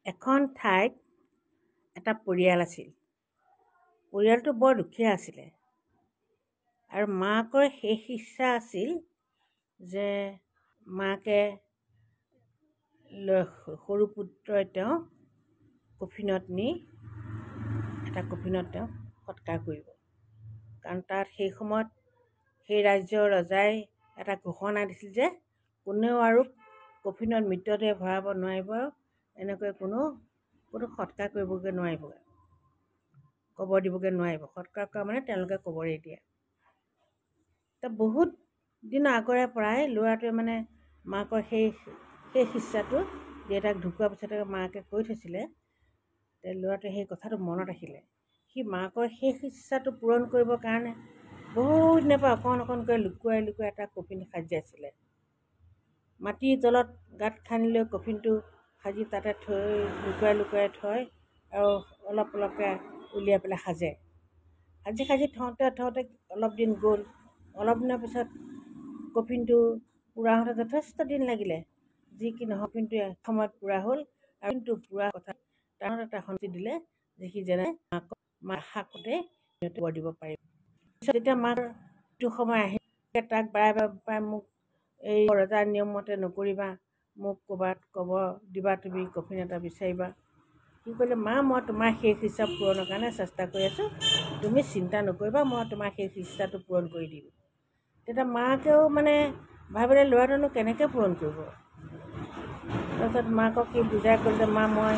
এখন ঠাইত এটা পৰিয়াল আছিল। পৰিয়ালটো বৰ দুখীয়া আছিলে আৰু মাকৰ শেষ ইচ্ছা আছিল যে মাকে সৰু পুত্ৰই তেওঁ কফিনত নি তেওঁ সৎকাৰ কৰিব। কাৰণ তাত সেই সময়ত সেই ৰাজ্যৰ ৰজাই এটা ঘোষণা দিছিল যে কোনেও আৰু কফিনত মৃতদেহ ভৰাব নোৱাৰিব, এনেকৈ কোনো সৎকাৰ কৰিবগৈ নোৱাৰিব, কবৰ দিবগৈ নোৱাৰিব। সৎকাৰ কৰা মানে তেওঁলোকে কবৰেই দিয়ে। বহুত দিনৰ আগৰে পৰাই ল'ৰাটোৱে মানে মাকৰ সেই ইচ্ছাটো দেউতাক ঢুকোৱাৰ পিছতে মাকে কৈ থৈছিলে। ল'ৰাটোৱে সেই কথাটো মনত ৰাখিলে। সি মাকৰ শেষ ইচ্ছাটো পূৰণ কৰিবৰ কাৰণে বহুত দিনৰ পৰা অকণ অকণকৈ লুকুৱাই লুকুৱাই এটা কফিন সাজিয়াইছিলে। মাটিৰ তলত গাঁত খান্দি লৈ কফিনটো সাজি তাতে থৈ লুকুৱাই লুকুৱাই থয় আৰু অলপ অলপকৈ উলিয়াই পেলাই সাজে। সাজি থওঁতে অলপ দিন গ'ল। অলপ দিনৰ পিছত কফিনটো পূৰা হওঁতে যথেষ্ট দিন লাগিলে। যি কি নহওক কিন্তু এসময়ত পূৰা হ'ল আৰু কিন্তু পূৰা কথা ডাঙৰ এটা সন্তুষ্টি দিলে যে সি যেনে মাক শাকতে কবৰ দিব পাৰিব। যেতিয়া মাকৰ যিটো সময় আহিল তাক বাৰে মোক এই ৰজাৰ নিয়ম মতে নকৰিবা, মোক ক'ৰবাত কবৰ দিবা, তুমি কফিন এটা বিচাৰিবা। কি কৰিলে, মা মই তোমাৰ শেষ ইচ্ছা পূৰণৰ কাৰণে চেষ্টা কৰি আছোঁ, তুমি চিন্তা নকৰিবা, মই তোমাৰ শেষ ইচ্ছাটো পূৰণ কৰি দিম। তেতিয়া মাকেও মানে ভাবিলে ল'ৰাটোনো কেনেকৈ পূৰণ কৰিব। তাৰপিছত মাকক সি বুজাই ক'লে যে মা মই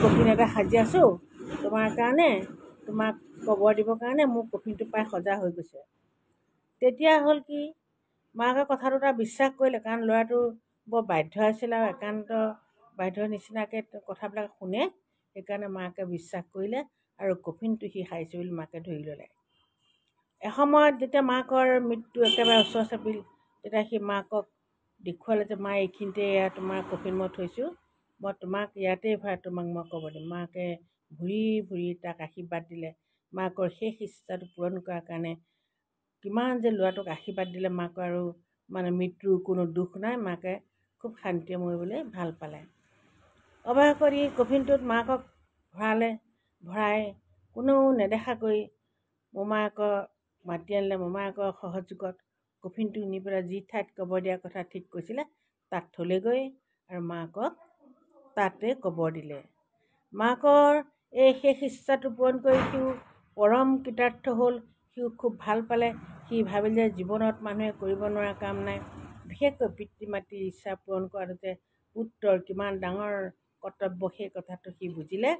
কফিন এটা সাজি আছোঁ তোমাৰ কাৰণে, তোমাক কবৰ দিবৰ কাৰণে মোৰ কফিনটো প্ৰায় সজা হৈ গৈছে। তেতিয়া হ'ল কি, মাকে কথাটো এটা বিশ্বাস কৰিলে। কাৰণ ল'ৰাটো বৰ বাধ্য আছিল আৰু একান্ত বাধ্যৰ নিচিনাকৈ কথাবিলাক শুনে। সেইকাৰণে মাকে বিশ্বাস কৰিলে আৰু কফিনটো সি সাৰিছে বুলি মাকে ধৰি ল'লে। এসময়ত যেতিয়া মাকৰ মৃত্যু একেবাৰে ওচৰ চাপিল, তেতিয়া সি মাকক দেখুৱালে যে মা এইখিনিতে তোমাৰ কফিন মই থৈছোঁ, মই তোমাক ইয়াতেই ভৰাই তোমাক মই কবৰ দিম। মাকে ভৰি তাক আশীৰ্বাদ দিলে। মাকৰ শেষ ইচ্ছাটো পূৰণ কৰাৰ কাৰণে কিমান যে ল'ৰাটোক আশীৰ্বাদ দিলে। মাকৰ আৰু মানে মৃত্যুৰ কোনো দুখ নাই, মাকে খুব শান্তিৰে মৰিবলৈ ভাল পালে। অৱশেষত ই কফিনটোত মাকক ভৰাই কোনেও নেদেখাকৈ মোমায়েকৰ মাতি আনিলে। মোমায়েকৰ সহযোগত কফিনটো নি পেলাই যি ঠাইত কবৰ দিয়াৰ কথা ঠিক কৰিছিলে তাত থ'লেগৈ আৰু মাকক তাতে কবৰ দিলে। মাকৰ এই শেষ ইচ্ছাটো পূৰণ কৰি সিও পৰম কৃতাৰ্থ হ'ল। সিও খুব ভাল পালে। সি ভাবিলে যে জীৱনত মানুহে কৰিব নোৱাৰা কাম নাই। বিশেষকৈ পিতৃ মাতৃৰ ইচ্ছা পূৰণ কৰাটো যে পুত্ৰৰ কিমান ডাঙৰ কৰ্তব্য, সেই কথাটো সি বুজিলে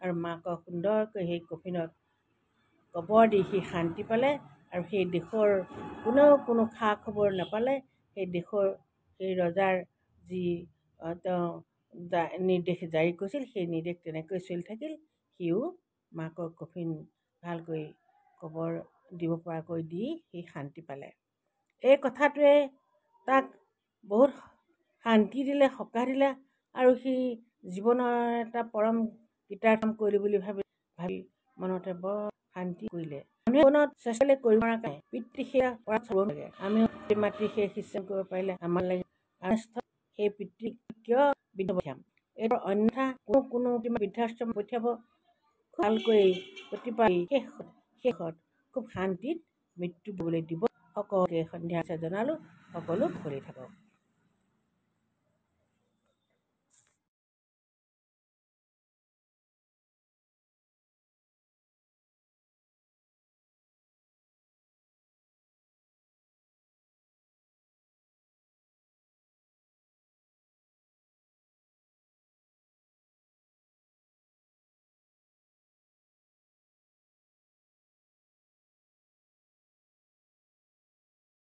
আৰু মাকক সুন্দৰকৈ সেই কফিনত কবৰ দি সি শান্তি পালে। আৰু সেই দেশৰ কোনো খা খবৰ নাপালে। সেই দেশৰ সেই ৰজাৰ যি তেওঁ নিৰ্দেশ জাৰি কৰিছিল, সেই নিৰ্দেশ তেনেকৈ চলি থাকিল। সিও মাকৰ কফিন ভালকৈ কবৰ দিব পৰাকৈ দি সি শান্তি পালে। এই কথাটোৱে তাক বহুত শান্তি দিলে, সকাহ দিলে আৰু সি জীৱনৰ এটা পৰম কৃতাৰ্থ কৰিলোঁ বুলি ভাবি মনতে বৰ শান্তি কৰিলে। জীৱনত চেষ্টা কৰিব পৰা কাৰণে পিতৃ সেৱা কৰা চাব লাগে। আমিও পিতৃ মাতৃ শেষ ইচ্ছা কৰিব পাৰিলে আমাৰ লাগে সেই পিতৃক কিয় বৃদ্ধ পঠিয়াম। এইটো অন্যথা কোনো বৃদ্ধাশ্ৰম পঠিয়াব ভালকৈ প্ৰতিপাল শেষত খুব শান্তিত মৃত্যু দিবলৈ দিব। সকলোকে সন্ধিয়া জনালোঁ, সকলো কৰি থাকক।